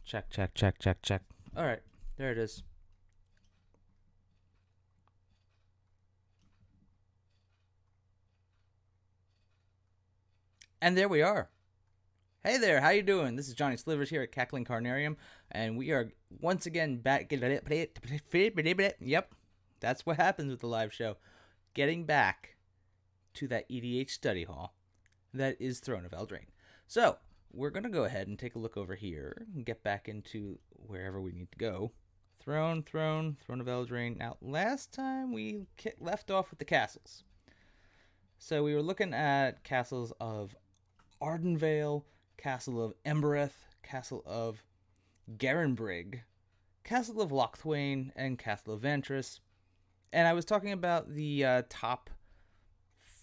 Check, check, check, check, check. All right, there it is. And there we are. Hey there, how you doing? This is Johnny Slivers here at Cackling Carnarium, and we are once again back. Yep, that's what happens with the live show. Getting back to that EDH study hall that is Throne of Eldraine. So, we're going to go ahead and take a look over here and get back into wherever we need to go. Throne of Eldraine. Now, last time we left off with the castles. So, we were looking at castles of Ardenvale, Castle of Embereth, Castle of Garenbrig, Castle of Lochthwain, and Castle of Ventress. And I was talking about the top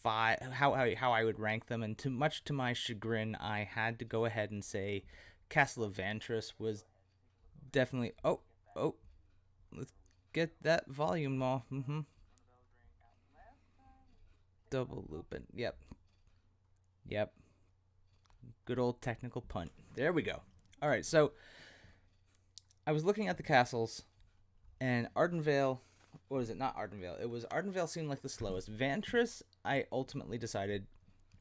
five, how I would rank them, and much to my chagrin, I had to go ahead and say Castle of Ventress was definitely. Oh, let's get that volume off. Double looping. Yep. Good old technical punt. There we go. All right, so I was looking at the castles, and Ardenvale. What was it? Not Ardenvale. It was Ardenvale seemed like the slowest. Ventress, I ultimately decided,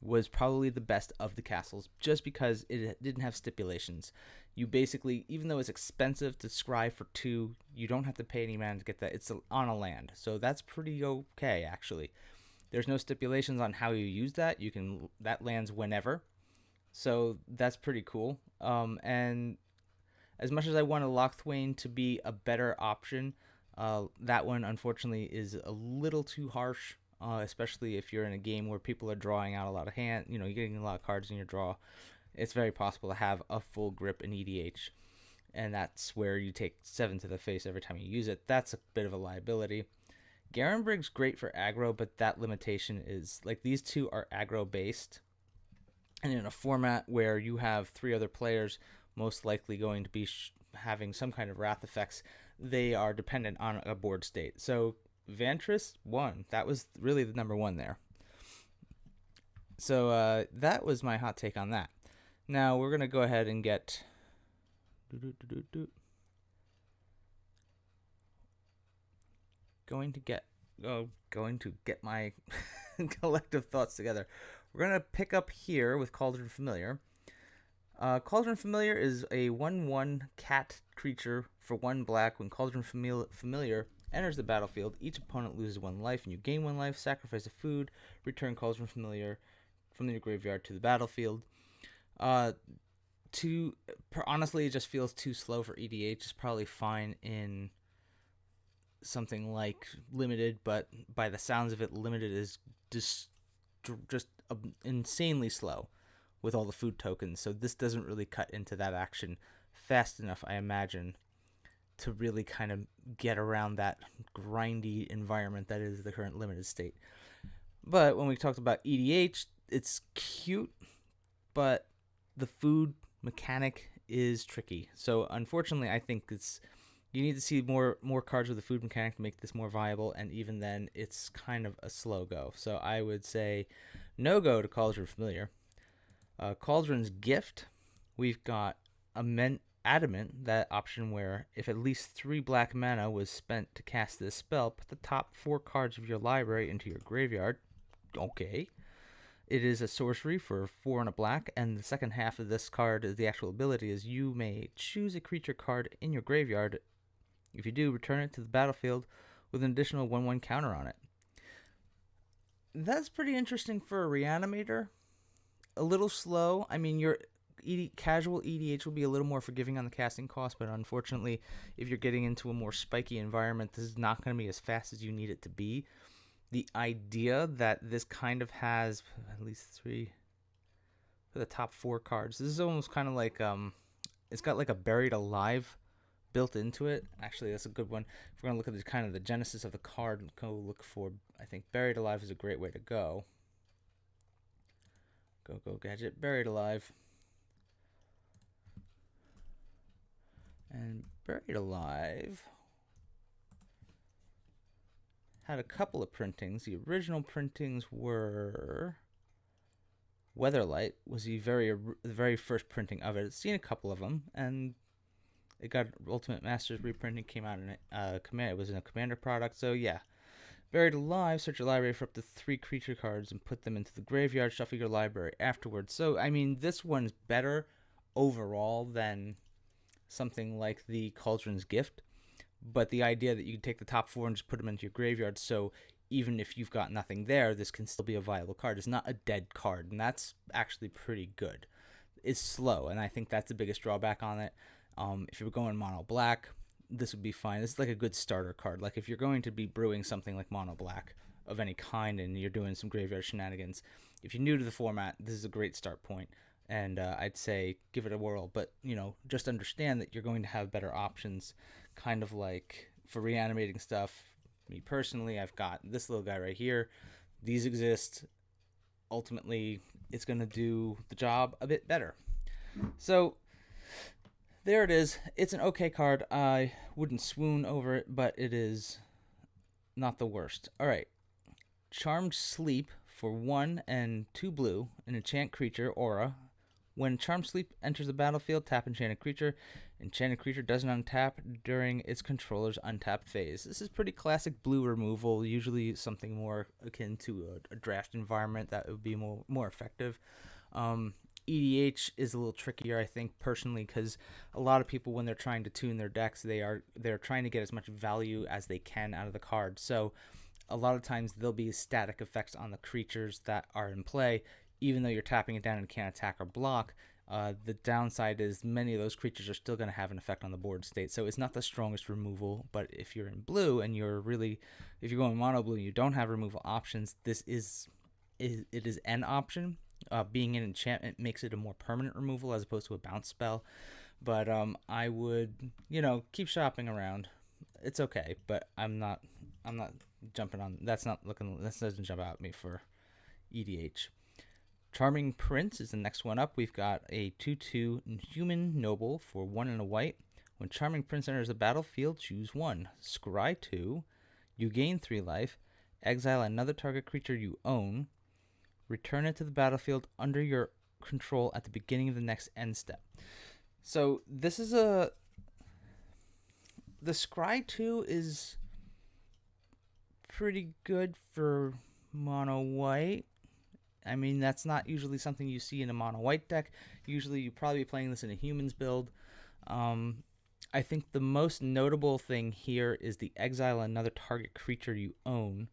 was probably the best of the castles, just because it didn't have stipulations. You basically, even though it's expensive to scry for 2, you don't have to pay any mana to get that. It's on a land, so that's pretty okay, actually. There's no stipulations on how you use that. That lands whenever. So that's pretty cool. And as much as I wanted Lochthwain to be a better option, that one unfortunately is a little too harsh, especially if you're in a game where people are drawing out a lot of hand. You're getting a lot of cards in your draw. It's very possible to have a full grip in EDH, and that's where you take 7 to the face every time you use it. That's a bit of a liability. Garenbrig's great for aggro, but that limitation is like these two are aggro based. And in a format where you have 3 other players most likely going to be having some kind of wrath effects, they are dependent on a board state. So Ventress won. That was really the number 1 there. So that was my hot take on that. Now we're going to go ahead and get... Going to get my collective thoughts together. We're going to pick up here with Cauldron Familiar. Cauldron Familiar is a 1/1 cat creature for 1 black. When Cauldron Familiar enters the battlefield, each opponent loses 1 life and you gain 1 life. Sacrifice a food, return Cauldron Familiar from your graveyard to the battlefield. Honestly, it just feels too slow for EDH. It's probably fine in something like Limited, but by the sounds of it, Limited is just insanely slow with all the food tokens, so this doesn't really cut into that action fast enough, I imagine, to really kind of get around that grindy environment that is the current Limited state. But when we talked about EDH, it's cute, but the food mechanic is tricky. So unfortunately, I think you need to see more cards with the food mechanic to make this more viable, and even then, it's kind of a slow go. So I would say no go to Cauldron Familiar. Cauldron's Gift, we've got Adamant, that option where if at least 3 black mana was spent to cast this spell, put the top 4 cards of your library into your graveyard. Okay. It is a sorcery for 4 and a black, and the second half of this card is the actual ability is you may choose a creature card in your graveyard. If you do, return it to the battlefield with an additional 1/1 counter on it. That's pretty interesting for a Reanimator. A little slow. I mean, your casual EDH will be a little more forgiving on the casting cost, but unfortunately, if you're getting into a more spiky environment, this is not going to be as fast as you need it to be. The idea that this kind of has at least 3 for the top 4 cards. This is almost kind of like it's got like a Buried Alive built into it. Actually, that's a good one. If we're gonna look at the kind of the genesis of the card and go look for, I think Buried Alive is a great way to go. Go gadget, Buried Alive. And Buried Alive had a couple of printings. The original printings were Weatherlight was the very first printing of it. I've seen a couple of them, and It got Ultimate Masters reprinting, came out in command. It was in a Commander product, so yeah. Buried Alive, search your library for up to 3 creature cards and put them into the graveyard. Shuffle your library afterwards. So I mean, this one's better overall than something like the Cauldron's Gift. But the idea that you can take the top 4 and just put them into your graveyard, so even if you've got nothing there, this can still be a viable card. It's not a dead card, and that's actually pretty good. It's slow, and I think that's the biggest drawback on it. If you're going mono black, this would be fine. This is like a good starter card. Like if you're going to be brewing something like mono black of any kind and you're doing some graveyard shenanigans, if you're new to the format, this is a great start point. And I'd say give it a whirl, but just understand that you're going to have better options, kind of like for reanimating stuff. Me personally, I've got this little guy right here. These exist. Ultimately, it's going to do the job a bit better. So there it is. It's an okay card. I wouldn't swoon over it, but it is not the worst. All right. Charmed Sleep for 1 and 2 blue, an enchant creature, aura. When Charmed Sleep enters the battlefield, tap enchanted creature. Enchanted creature doesn't untap during its controller's untapped phase. This is pretty classic blue removal, usually something more akin to a draft environment that would be more effective. EDH is a little trickier, I think, personally, because a lot of people, when they're trying to tune their decks, they're trying to get as much value as they can out of the card. So a lot of times there'll be static effects on the creatures that are in play, even though you're tapping it down and can't attack or block. The downside is many of those creatures are still going to have an effect on the board state. So it's not the strongest removal, but if you're in blue and if you're going mono blue and you don't have removal options, it is an option. Being an enchantment makes it a more permanent removal as opposed to a bounce spell. But I would, keep shopping around. It's okay, but I'm not jumping on. That doesn't jump out at me for EDH. Charming Prince is the next one up. We've got a 2/2 human noble for 1 and a white. When Charming Prince enters the battlefield, choose 1. Scry 2. You gain 3 life. Exile another target creature you own. Return it to the battlefield under your control at the beginning of the next end step. So this is the Scry 2 is pretty good for mono white. I mean, that's not usually something you see in a mono white deck. Usually you're probably playing this in a humans build. I think the most notable thing here is the exile another target creature you own,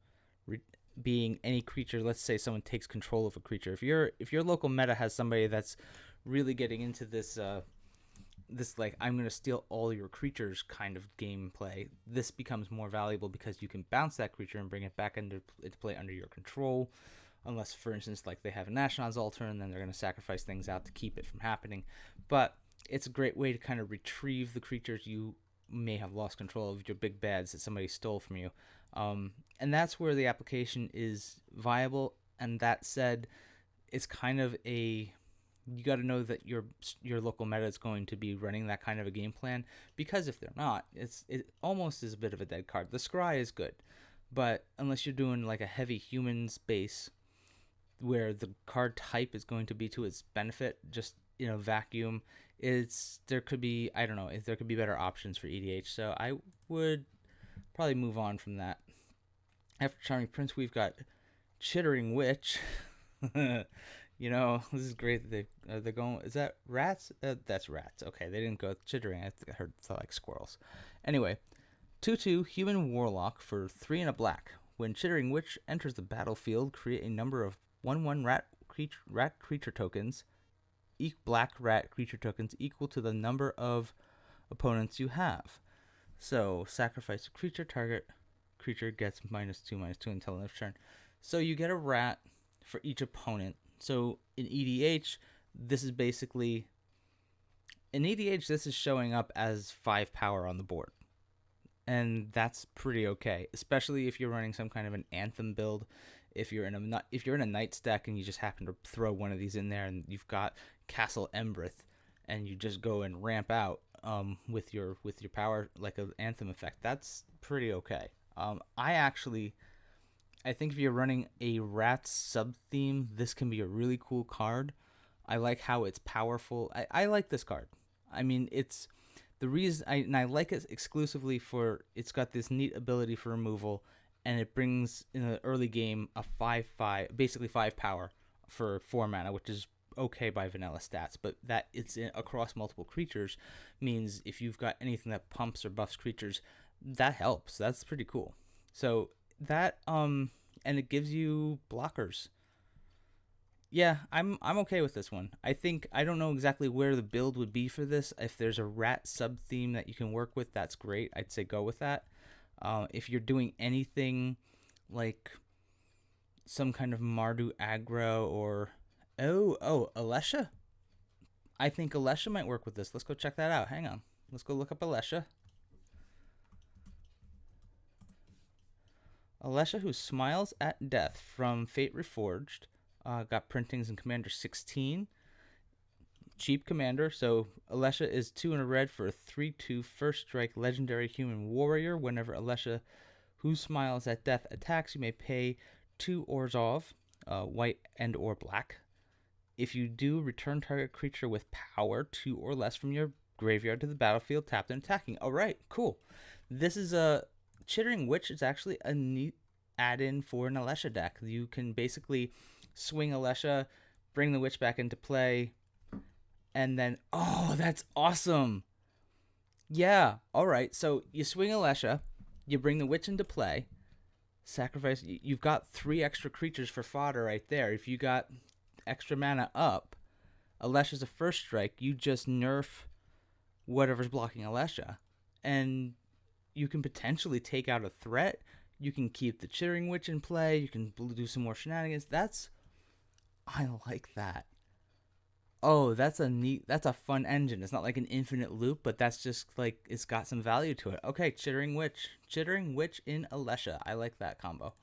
being any creature. Let's say someone takes control of a creature. If your local meta has somebody that's really getting into this like I'm going to steal all your creatures kind of gameplay, this becomes more valuable because you can bounce that creature and bring it back into play under your control. Unless, for instance, like they have a Nashnad's Altar and then they're going to sacrifice things out to keep it from happening. But it's a great way to kind of retrieve the creatures you may have lost control of, your big bads that somebody stole from you. And that's where the application is viable. And that said, it's kind of you got to know that your local meta is going to be running that kind of a game plan, because if they're not, it almost is a bit of a dead card. The Scry is good, but unless you're doing like a heavy humans base where the card type is going to be to its benefit, just vacuum, there could be better options for EDH. So I would probably move on from that. After Charming Prince, we've got Chittering Witch. This is great that they're going. Is that rats? That's rats. Okay, they didn't go chittering. I thought like squirrels. Anyway, 2/2 human warlock for 3 and a black. When Chittering Witch enters the battlefield, create a number of 1/1 rat creature tokens, black rat creature tokens equal to the number of opponents you have. So sacrifice a creature, target creature gets -2/-2 until next turn. So you get a rat for each opponent. So in EDH, this is showing up as 5 power on the board. And that's pretty okay, especially if you're running some kind of an Anthem build. If you're in a Knights deck and you just happen to throw one of these in there, and you've got Castle Embrith, and you just go and ramp out with your power like an Anthem effect, that's pretty okay. I think if you're running a Rats sub theme, this can be a really cool card. I like how it's powerful. I like this card. I mean, The reason I like it exclusively for it's got this neat ability for removal, and it brings in the early game a 5/5, basically 5 power for 4 mana, which is okay by vanilla stats. But that it's across multiple creatures means if you've got anything that pumps or buffs creatures, that helps. That's pretty cool. So that and it gives you blockers. Yeah, I'm okay with this one. I think I don't know exactly where the build would be for this. If there's a rat sub theme that you can work with, that's great. I'd say go with that. If you're doing anything like some kind of Mardu aggro or Alesha, I think Alesha might work with this. Let's go check that out. Hang on, let's go look up Alesha. Alesha, who smiles at death from Fate Reforged. Got printings in Commander 16. Cheap commander. So Alesha is 2 and a red for a 3/2 first strike legendary human warrior. Whenever Alesha, who smiles at death, attacks, you may pay 2 Orzhov, white and or black. If you do, return target creature with power 2 or less from your graveyard to the battlefield, tapped and attacking. All right, cool. This is a Chittering Witch. Is actually a neat add-in for an Alesha deck. You can basically swing Alesha, bring the witch back into play, and then that's awesome. Yeah, all right. So you swing Alesha, you bring the witch into play, sacrifice. You've got 3 extra creatures for fodder right there. If you got extra mana up, Alesha's a first strike. You just nerf whatever's blocking Alesha, and you can potentially take out a threat. You can keep the Chittering Witch in play. You can do some more shenanigans. I like that. Oh, that's a fun engine. It's not like an infinite loop, but that's just like, it's got some value to it. Okay, Chittering Witch in Alesha. I like that combo.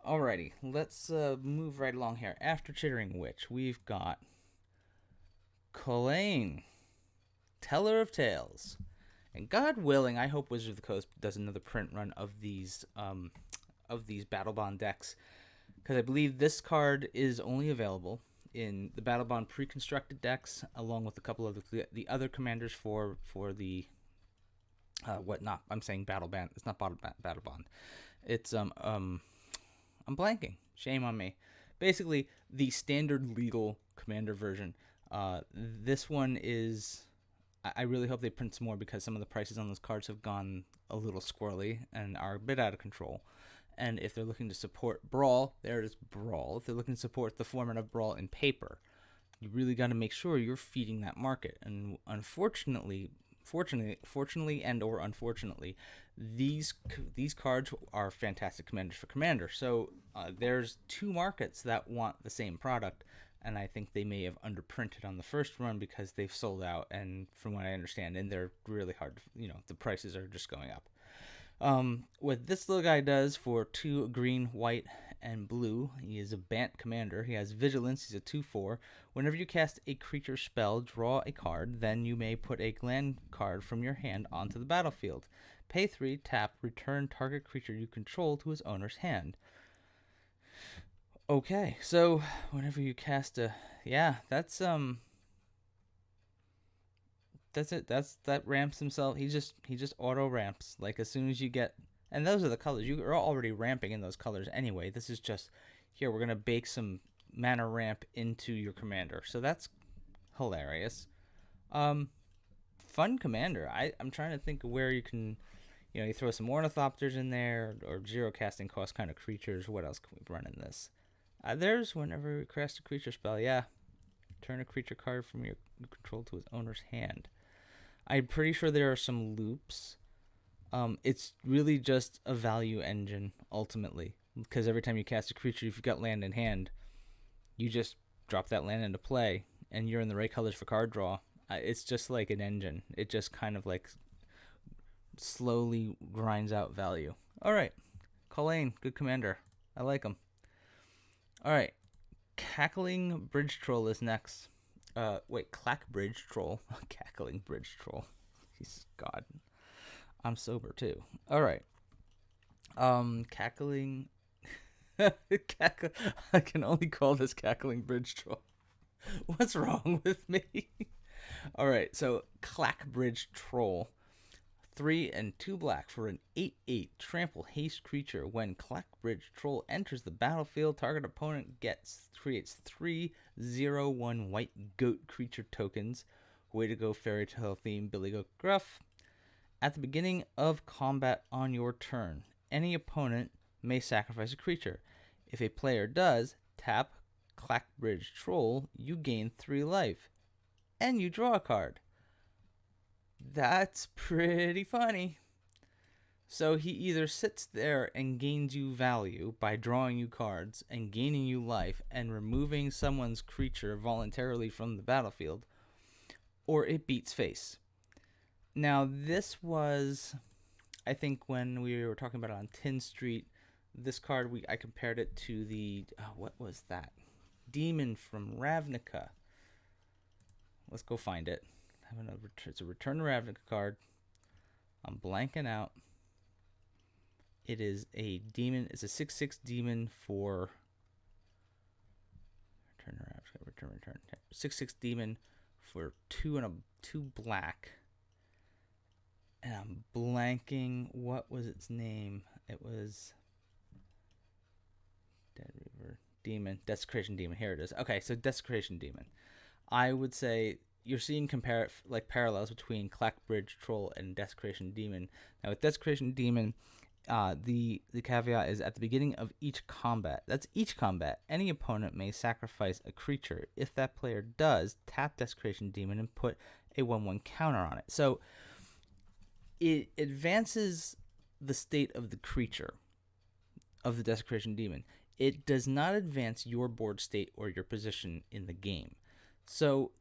Alrighty, let's move right along here. After Chittering Witch, we've got Cauldron, Teller of Tales. And God willing, I hope Wizard of the Coast does another print run of these Battle Bond decks, because I believe this card is only available in the Battle Bond pre-constructed decks, along with a couple of the other commanders for the whatnot. I'm saying Battle Bond. It's not Battle Bond. It's I'm blanking. Shame on me. Basically, the standard legal commander version. This one is. I really hope they print some more, because some of the prices on those cards have gone a little squirrely and are a bit out of control. And if they're looking to support Brawl, there it is, Brawl. If they're looking to support the format of Brawl in paper, you really got to make sure you're feeding that market. And fortunately and or unfortunately, these cards are fantastic commanders for Commander. So there's 2 markets that want the same product, and I think they may have underprinted on the first run because they've sold out. And from what I understand, and they're really hard. The prices are just going up. What this little guy does for 2 green, white, and blue, he is a Bant commander. He has Vigilance. He's a 2/4. Whenever you cast a creature spell, draw a card. Then you may put a land card from your hand onto the battlefield. Pay 3, tap, return target creature you control to his owner's hand. Okay, so whenever you cast that's it. That ramps himself. He just auto ramps. Like, as soon as you get, and those are the colors. You are already ramping in those colors anyway. This is just, here, we're gonna bake some mana ramp into your commander. So that's hilarious. Fun commander. I'm trying to think of where you can, you throw some Ornithopters in there, or 0 casting cost kind of creatures. What else can we run in this? There's whenever you cast a creature spell. Yeah, turn a creature card from your control to his owner's hand. I'm pretty sure there are some loops. It's really just a value engine, ultimately. Because every time you cast a creature, if you've got land in hand, you just drop that land into play, and you're in the right colors for card draw. It's just like an engine. It just kind of like slowly grinds out value. All right. Cauldron, good commander. I like him. All right. Cackling Bridge Troll is next. Clack Bridge Troll. Cackling Bridge Troll. He's God. I'm sober too. All right. Cackling. I can only call this Cackling Bridge Troll. What's wrong with me? All right, so Clackbridge Troll. 3 and 2 black for an 8/8 trample haste creature. When Clackbridge Troll enters the battlefield, target opponent creates 3/0/1 white goat creature tokens. Way to go, fairy tale theme, Billy Goat Gruff. At the beginning of combat on your turn, any opponent may sacrifice a creature. If a player does, tap Clackbridge Troll, you gain 3 life, and you draw a card. That's pretty funny. So he either sits there and gains you value by drawing you cards and gaining you life and removing someone's creature voluntarily from the battlefield, or it beats face. Now, this was, I think, when we were talking about it on Tin Street, this card, I compared it to the, what was that? Demon from Ravnica. Let's go find it. It's a Return to Ravnica card. I'm blanking out. It is a demon. It's a 6/6 demon for Return to Ravnica. Return. 6/6 demon for 2 and a 2 black. And I'm blanking. What was its name? It was Dead Reaver Demon. Desecration Demon. Here it is. Okay, so Desecration Demon. I would say you're seeing parallels between Clackbridge Troll and Desecration Demon. Now with Desecration Demon, the caveat is at the beginning of each combat. That's each combat. Any opponent may sacrifice a creature. If that player does, tap Desecration Demon and put a 1/1 counter on it. So it advances the state of the creature of the Desecration Demon. It does not advance your board state or your position in the game. So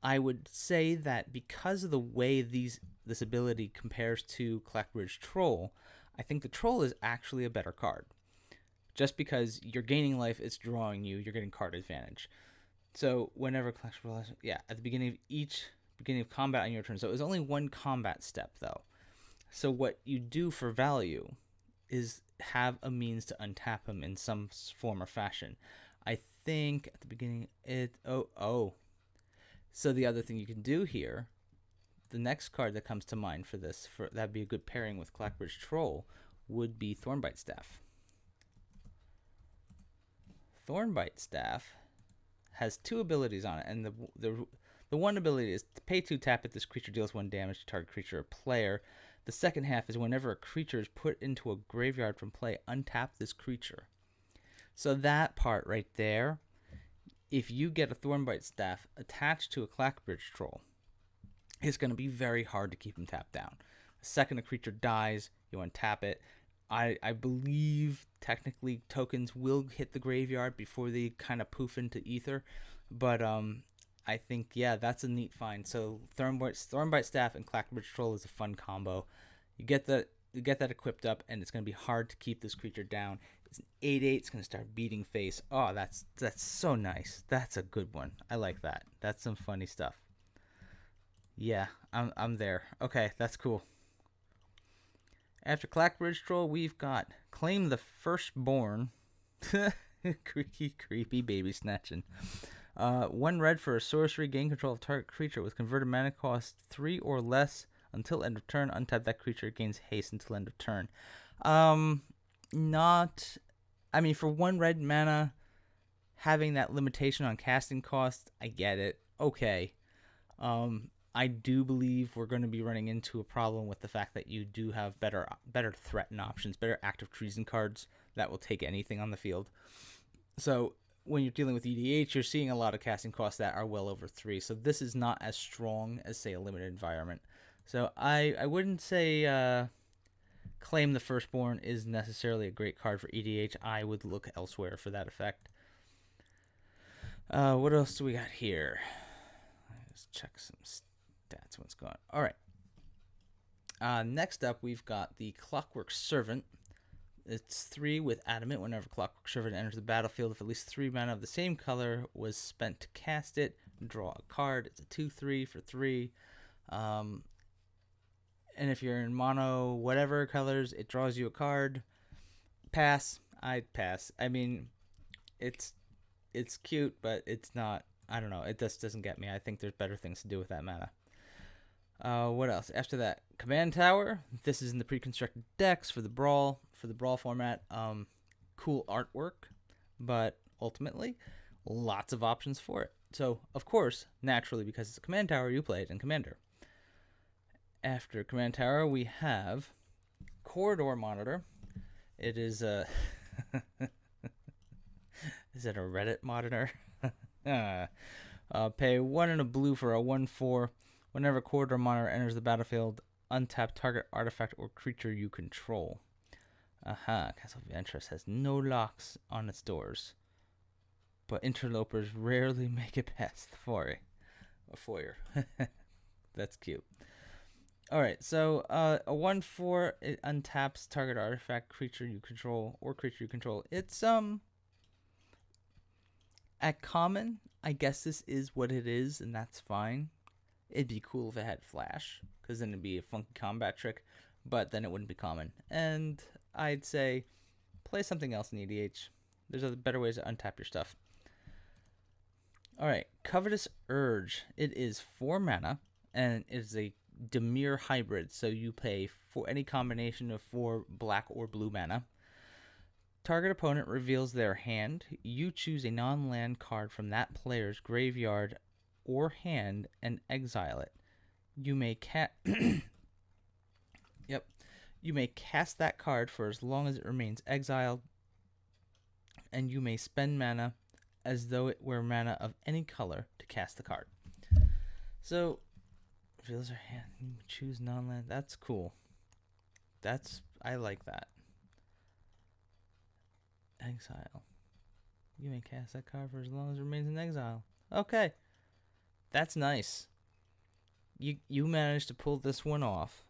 I would say that because of the way this ability compares to Clackbridge Troll, I think the Troll is actually a better card. Just because you're gaining life, it's drawing you, you're getting card advantage. So whenever Clackbridge Troll, at the beginning of combat on your turn. So it was only one combat step though. So what you do for value is have a means to untap him in some form or fashion. I think at the beginning So the other thing you can do here, the next card that comes to mind for this, that'd be a good pairing with Clackbridge Troll, would be Thornbite Staff. Thornbite Staff has 2 abilities on it, and the one ability is to pay 2, tap it. This creature deals 1 damage to target creature or player. The second half is whenever a creature is put into a graveyard from play, untap this creature. So that part right there, if you get a Thornbite Staff attached to a Clackbridge Troll, it's going to be very hard to keep him tapped down. The second a creature dies, you untap it. I believe technically tokens will hit the graveyard before they kind of poof into ether, but I think, yeah, that's a neat find. So Thornbite Staff and Clackbridge Troll is a fun combo. You get that equipped up, and it's going to be hard to keep this creature down. It's an 8/8. It's going to start beating face. Oh, that's so nice. That's a good one. I like that. That's some funny stuff. Yeah, I'm there. Okay, that's cool. After Clackbridge Troll, we've got Claim the Firstborn. Creepy baby snatching. 1 red for a sorcery. Gain control of target creature with converted mana cost 3 or less until end of turn. Untap that creature, gains haste until end of turn. For 1 red mana, having that limitation on casting cost, I get it. Okay. I do believe we're going to be running into a problem with the fact that you do have better threaten options, better active treason cards that will take anything on the field. So when you're dealing with EDH, you're seeing a lot of casting costs that are well over 3. So this is not as strong as, say, a limited environment. So I wouldn't say Claim the Firstborn is necessarily a great card for EDH. I would look elsewhere for that effect. What else do we got here? Let's check some stats. What's going on? All right. Next up, we've got the Clockwork Servant. It's 3 with Adamant. Whenever Clockwork Servant enters the battlefield, if at least 3 mana of the same color was spent to cast it, draw a card. It's a 2/3 for 3. And if you're in mono whatever colors, it draws you a card. Pass. I'd pass. I mean, it's cute, but it's not I don't know. It just doesn't get me. I think there's better things to do with that mana. What else? After that, Command Tower. This is in the pre-constructed decks for the brawl format. Cool artwork, but ultimately, lots of options for it. So, of course, naturally, because it's a Command Tower, you play it in Commander. After Command Tower, we have Corridor Monitor. It is a... is it a Reddit monitor? Pay 1 and a blue for a 1/4. Whenever Corridor Monitor enters the battlefield, untap target artifact or creature you control. Castle of Ventress has no locks on its doors, but interlopers rarely make it past the foyer. That's cute. Alright, so a 1/4, it untaps target artifact, creature you control, or creature you control. It's, at common, I guess this is what it is, and that's fine. It'd be cool if it had flash, because then it'd be a funky combat trick, but then it wouldn't be common. And I'd say play something else in EDH. There's other better ways to untap your stuff. Alright, Covetous Urge. It is 4 mana, and it is a Dimir hybrid, so you pay for any combination of 4 black or blue mana. Target opponent reveals their hand. You choose a non-land card from that player's graveyard or hand and exile it. You may You may cast that card for as long as it remains exiled, and you may spend mana as though it were mana of any color to cast the card. So, reveals their hand. You choose non-land. That's cool. I like that. Exile. You may cast that card for as long as it remains in exile. Okay. That's nice. You managed to pull this one off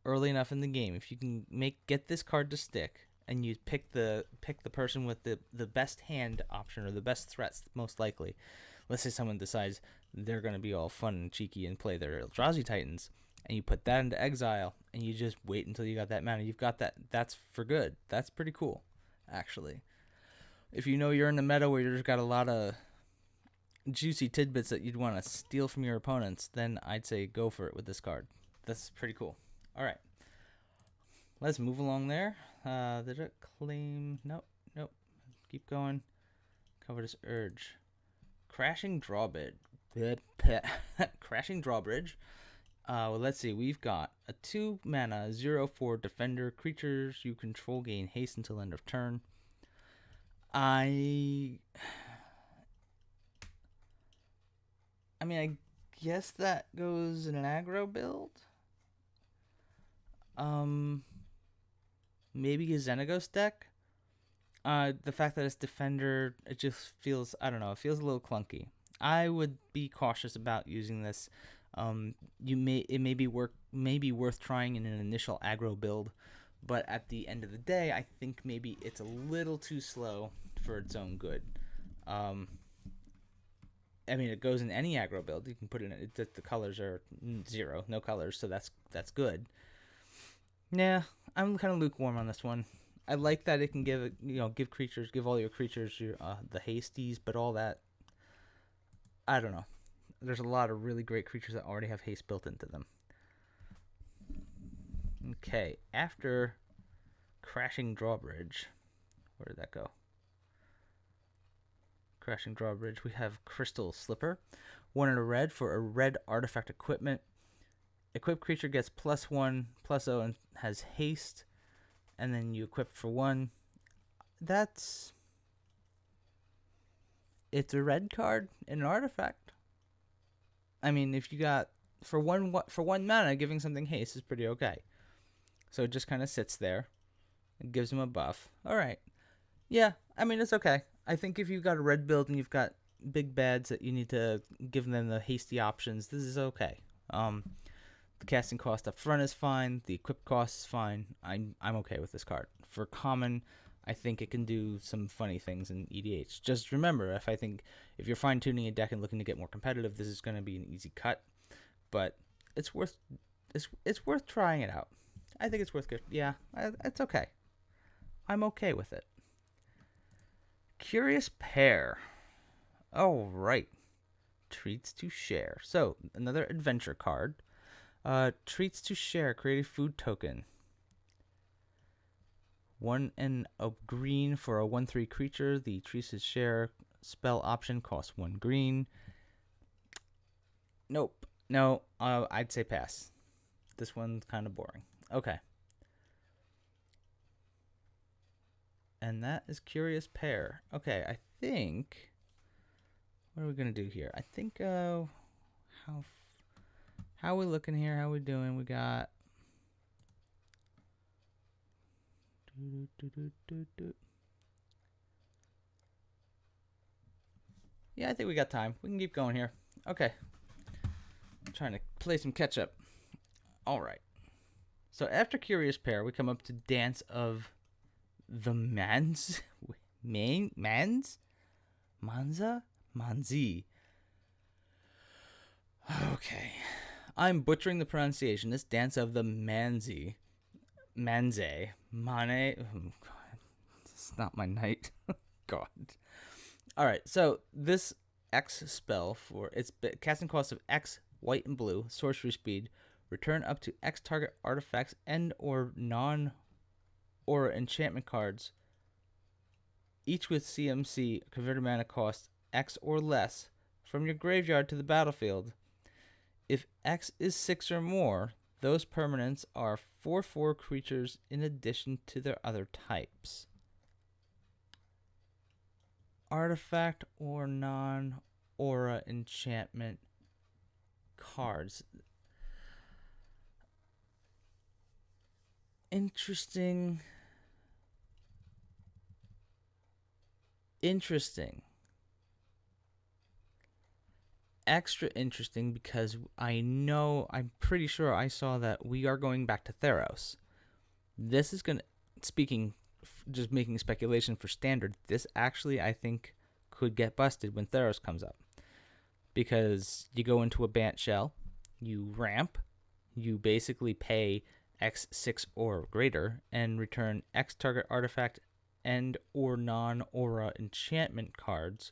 early enough in the game. If you can get this card to stick, and you pick the person with the best hand option or the best threats, most likely. Let's say someone decides they're going to be all fun and cheeky and play their Eldrazi Titans, and you put that into exile, and you just wait until you got that mana. You've got that. That's for good. That's pretty cool, actually. If you know you're in the meta where you've got a lot of juicy tidbits that you'd want to steal from your opponents, then I'd say go for it with this card. That's pretty cool. All right. Let's move along there. Did it claim? Nope. Keep going. Covetous Urge. Crashing Drawbridge. Crashing Drawbridge. Well, let's see. We've got a 2 mana 0/4 defender. Creatures you control gain haste until end of turn. I guess that goes in an aggro build. Maybe a Xenagos deck. The fact that it's defender, it just feels, I don't know, it feels a little clunky. I would be cautious about using this. It may be worth trying in an initial aggro build, but at the end of the day, I think maybe it's a little too slow for its own good. It goes in any aggro build. You can put it in it. The colors are 0, no colors, so that's good. Yeah, I'm kind of lukewarm on this one. I like that it can give all your creatures the hasties, but all that, I don't know. There's a lot of really great creatures that already have haste built into them. Okay, after Crashing Drawbridge, where did that go? Crashing Drawbridge, we have Crystal Slipper. 1 and a red for a red artifact equipment. Equipped creature gets +1/+0 and has haste, and then you equip for 1. It's a red card in an artifact. If you got for one mana, giving something haste is pretty okay. So it just kind of sits there. It gives them a buff. All right. Yeah, it's okay. I think if you've got a red build and you've got big bads that you need to give them the hasty options, this is okay. The casting cost up front is fine. The equip cost is fine. I'm okay with this card. For common, I think it can do some funny things in EDH. Just remember, if you're fine-tuning a deck and looking to get more competitive, this is going to be an easy cut. But it's worth trying it out. I think it's worth good. Yeah, it's okay. I'm okay with it. Curious Pair. Oh, right. Treats to share. So, another adventure card. Treats to share. Create a food token. 1 and a green for a 1/3 creature. The treats to share spell option costs 1 green. Nope. No, I'd say pass. This one's kind of boring. Okay. And that is Curious Pair. Okay, I think... What are we going to do here? I think, how are we looking here? How are we doing? We got... Yeah, I think we got time. We can keep going here. Okay. I'm trying to play some catch up. All right. So after Curious Pair, we come up to Dance of the Mans. Mans? Manza? Manzi. Okay. I'm butchering the pronunciation. This Dance of the Manzi. Manze. Mane. Oh, God. It's not my night. God. All right. So this X spell for its casting cost of X, white and blue, sorcery speed, return up to X target artifacts and or non-aura enchantment cards, each with CMC converted mana cost X or less, from your graveyard to the battlefield. If X is 6 or more, those permanents are 4/4 creatures in addition to their other types. Artifact or non-aura enchantment cards. Interesting. Extra interesting because I'm pretty sure I saw that we are going back to Theros. This is going to, just making speculation for standard, this actually, I think, could get busted when Theros comes up. Because you go into a Bant Shell, you ramp, you basically pay X6 or greater, and return X target artifact and or non-aura enchantment cards.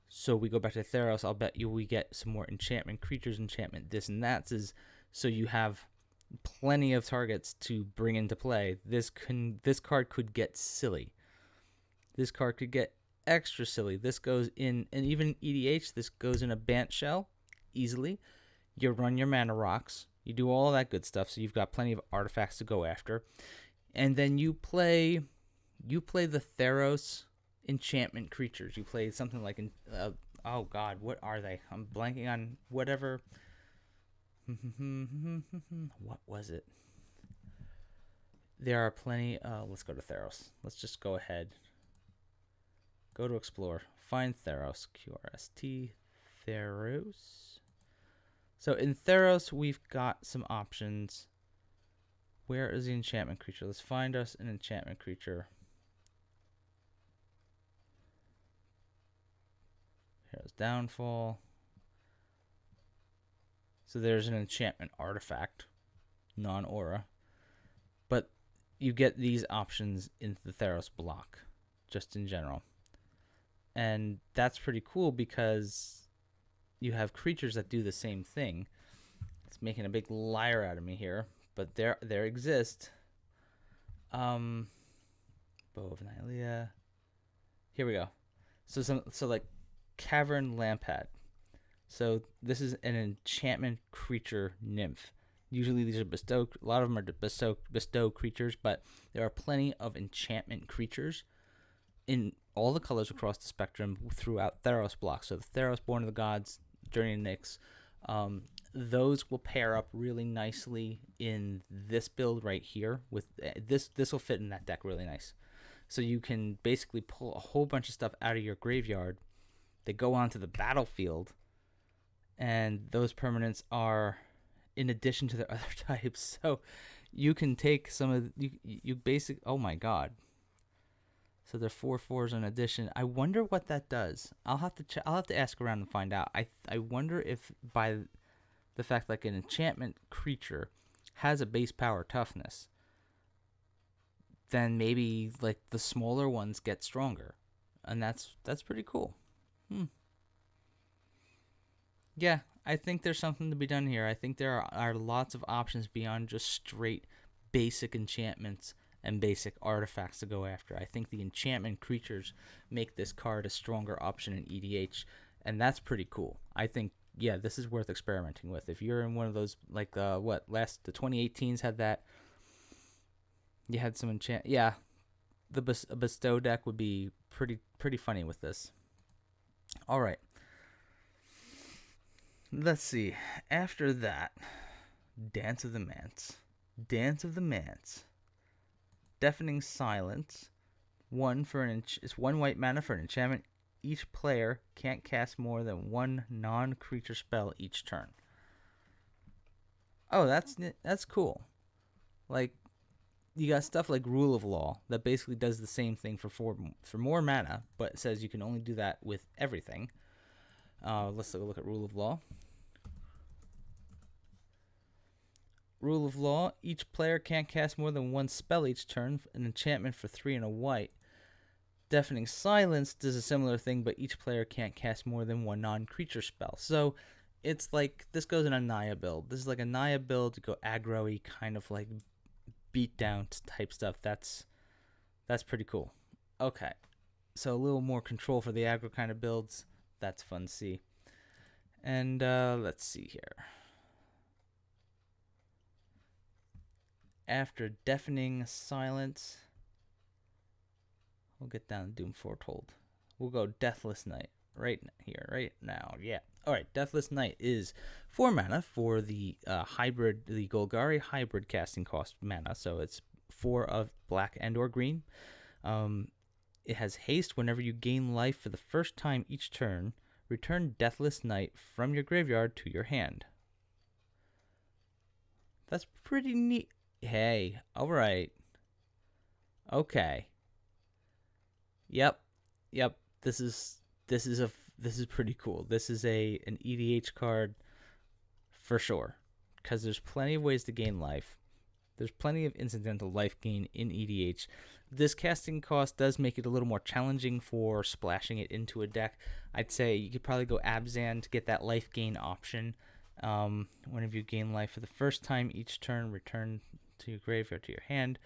So we go back to Theros, I'll bet you we get some more enchantment creatures, enchantment this and that, so you have plenty of targets to bring into play. This card could get silly. This card could get extra silly. This goes in, and even EDH, this goes in a Bant Shell easily. You run your mana rocks. You do all that good stuff, so you've got plenty of artifacts to go after. And then you play the Theros enchantment creatures. You play something like, oh God, what are they? I'm blanking on whatever. What was it? There are plenty. Let's go to Theros. Let's just go ahead. Go to Explore. Find Theros. QRST. Theros. So in Theros, we've got some options. Where is the enchantment creature? Let's find us an enchantment creature. Hero's Downfall. So there's an enchantment artifact, non-aura. But you get these options in the Theros block, just in general. And that's pretty cool because you have creatures that do the same thing. It's making a big liar out of me here, but there exist. Bow of Nylea. Here we go. So like Cavern Lampad. So this is an enchantment creature nymph. Usually these are bestow. A lot of them are bestow creatures, but there are plenty of enchantment creatures in all the colors across the spectrum throughout Theros blocks. So the Theros, Born of the Gods, Journey to Nyx, those will pair up really nicely in this build right here. With this will fit in that deck really nice. So you can basically pull a whole bunch of stuff out of your graveyard. They go onto the battlefield, and those permanents are in addition to their other types. So you can take some of you basic. Oh my God! So they're 4/4s in addition. I wonder what that does. I'll have to ask around and find out. I wonder if by the fact like an enchantment creature has a base power toughness, then maybe like the smaller ones get stronger, and that's pretty cool. Yeah, I think there's something to be done here. I think there are lots of options beyond just straight basic enchantments and basic artifacts to go after. I think the enchantment creatures make this card a stronger option in EDH, and that's pretty cool. I think, yeah, this is worth experimenting with. If you're in one of those, like, the 2018s had that, you had some enchant, yeah, a bestow deck would be pretty funny with this. All right. Let's see. After that, Dance of the Manse. Dance of the Manse. Deafening Silence. It's 1 white mana for an enchantment. Each player can't cast more than 1 non-creature spell each turn. Oh, that's cool. Like, you got stuff like Rule of Law that basically does the same thing for more mana, but it says you can only do that with everything. Let's take a look at Rule of Law. Rule of Law, each player can't cast more than 1 spell each turn, an enchantment for 3 and a white. Deafening Silence does a similar thing, but each player can't cast more than 1 non-creature spell. So it's like, this goes in a Naya build. This is like a Naya build to go aggro-y, kind of like beat down type stuff. That's pretty cool. Okay, so a little more control for the aggro kind of builds. That's fun to see. And let's see here. After Deafening Silence, we'll get down to Doom Foretold. We'll go Deathless Night right here, right now. Yeah. All right. Deathless Night is 4 mana for the the Golgari hybrid casting cost mana. So it's 4 of black and/or green. It has haste. Whenever you gain life for the first time each turn, return Deathless Night from your graveyard to your hand. That's pretty neat. Hey, all right. Okay. Yep. This is pretty cool. This is an EDH card for sure, because there's plenty of ways to gain life. There's plenty of incidental life gain in EDH. This casting cost does make it a little more challenging for splashing it into a deck. I'd say you could probably go Abzan to get that life gain option. Whenever you gain life for the first time each turn, return to your graveyard to your hand.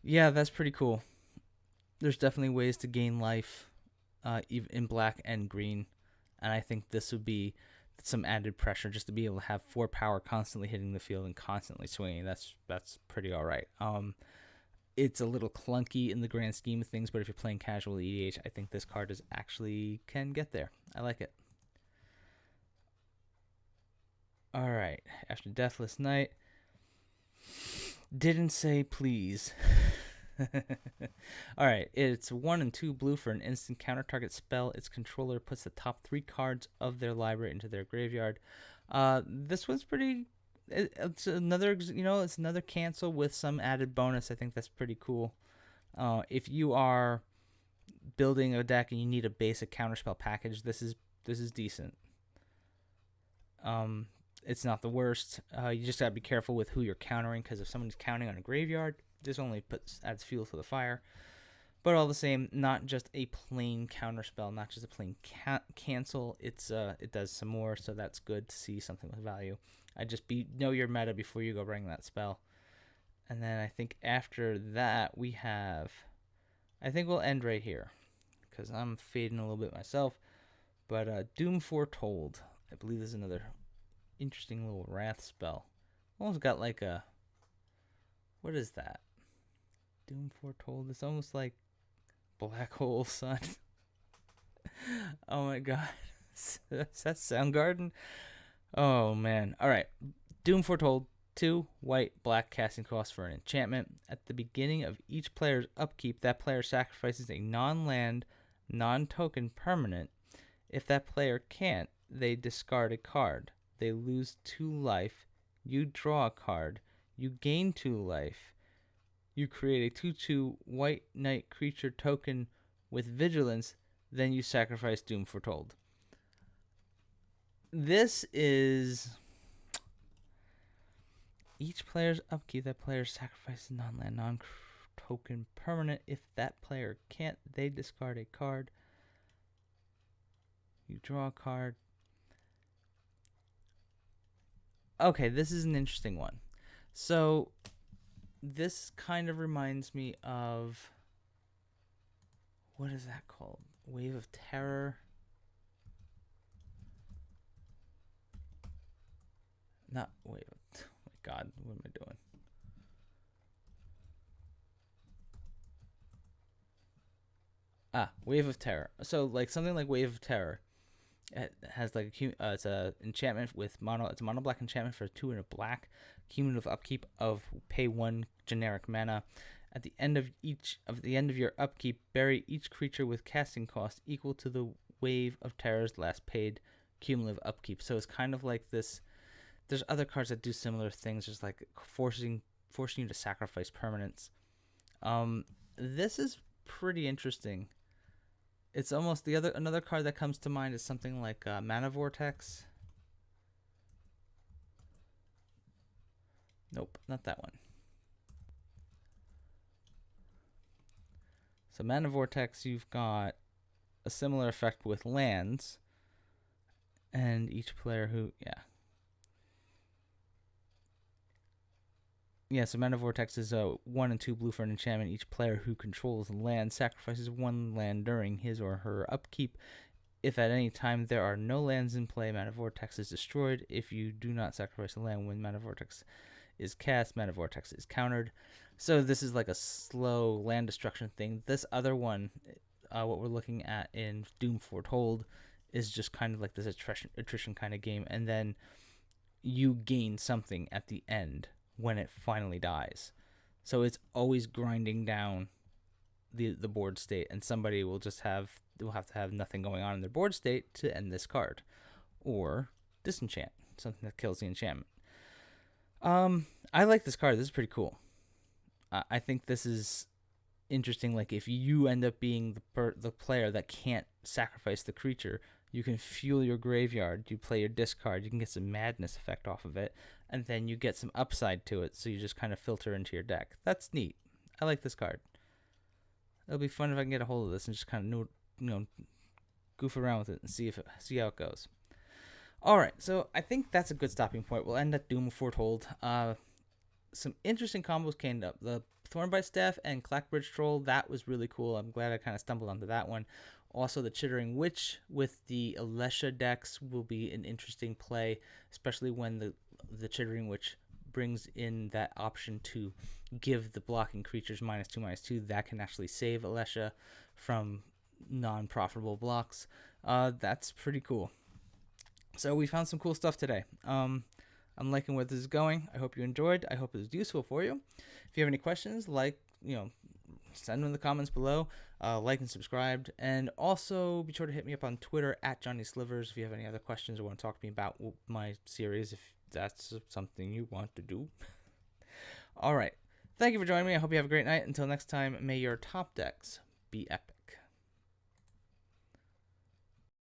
Yeah, that's pretty cool. There's definitely ways to gain life even in black and green, and I think this would be some added pressure just to be able to have 4 power constantly hitting the field and constantly swinging. That's pretty all right. It's a little clunky in the grand scheme of things, but if you're playing casual EDH, I think this card can get there. I like it. All right, after Deathless Night, didn't say please. All right, it's 1 and 2 blue for an instant counter target spell. Its controller puts the top 3 cards of their library into their graveyard. This one's pretty. It's another, it's another cancel with some added bonus. I think that's pretty cool. If you are building a deck and you need a basic counterspell package, this is decent. It's not the worst. You just gotta be careful with who you're countering, because if someone's counting on a graveyard, this only adds fuel to the fire. But all the same, not just a plain counterspell, not just a plain cancel. It does some more, so that's good to see something with value. Know your meta before you go bring that spell. And then I think after that I think we'll end right here, because I'm fading a little bit myself. But Doom Foretold, I believe this is another interesting little wrath spell. Almost got like a, what is that? Doom Foretold. It's almost like Black Hole Sun. Oh my god. Is that Soundgarden? Oh man. Alright. Doom Foretold. 2 white, black casting cost for an enchantment. At the beginning of each player's upkeep, that player sacrifices a non-land, non-token permanent. If that player can't, they discard a card. They lose 2 life. You draw a card. You gain 2 life. You create a 2/2 white knight creature token with vigilance. Then you sacrifice Doom Foretold. This is each player's upkeep. That player sacrifices non-land, non-token permanent. If that player can't, they discard a card. You draw a card. Okay, this is an interesting one. So this kind of reminds me of, what is that called? Wave of Terror? Not Wave of... Oh my god, what am I doing? Wave of Terror. So like something like Wave of Terror. It has like it's a enchantment with mono. It's a mono black enchantment for 2 and a black. Cumulative upkeep of pay 1 generic mana. At the end of your upkeep, bury each creature with casting cost equal to the Wave of Terror's last paid cumulative upkeep. So it's kind of like this. There's other cards that do similar things, just like forcing you to sacrifice permanents. This is pretty interesting. It's almost another card that comes to mind is something like Mana Vortex. Nope, not that one. So Mana Vortex, you've got a similar effect with lands, and each player who so Mana Vortex is a 1 and 2 blue for an enchantment. Each player who controls land sacrifices 1 land during his or her upkeep. If at any time there are no lands in play, Mana Vortex is destroyed. If you do not sacrifice a land when Mana Vortex is cast, Mana Vortex is countered. So this is like a slow land destruction thing. This other one, what we're looking at in Doom Foretold, is just kind of like this attrition kind of game. And then you gain something at the end when it finally dies. So it's always grinding down the board state, and somebody will have to have nothing going on in their board state to end this card, or disenchant, something that kills the enchantment. I like this card. This is pretty cool. I think this is interesting. Like if you end up being the player that can't sacrifice the creature, you can fuel your graveyard. You play your discard. You can get some madness effect off of it, and then you get some upside to it. So you just kind of filter into your deck. That's neat. I like this card. It'll be fun if I can get a hold of this and just kind of goof around with it and see how it goes. All right, so I think that's a good stopping point. We'll end at Doom Foretold. Some interesting combos came up. The Thornbite Staff and Clackbridge Troll, that was really cool. I'm glad I kind of stumbled onto that one. Also, the Chittering Witch with the Alesha decks will be an interesting play, especially when the Chittering Witch brings in that option to give the blocking creatures -2/-2. That can actually save Alesha from non-profitable blocks. That's pretty cool. So we found some cool stuff today. I'm liking where this is going. I hope you enjoyed. I hope it was useful for you. If you have any questions, send them in the comments below. Like and subscribe. And also be sure to hit me up on Twitter at Johnny Slivers if you have any other questions or want to talk to me about my series, if that's something you want to do. All right. Thank you for joining me. I hope you have a great night. Until next time, may your top decks be epic.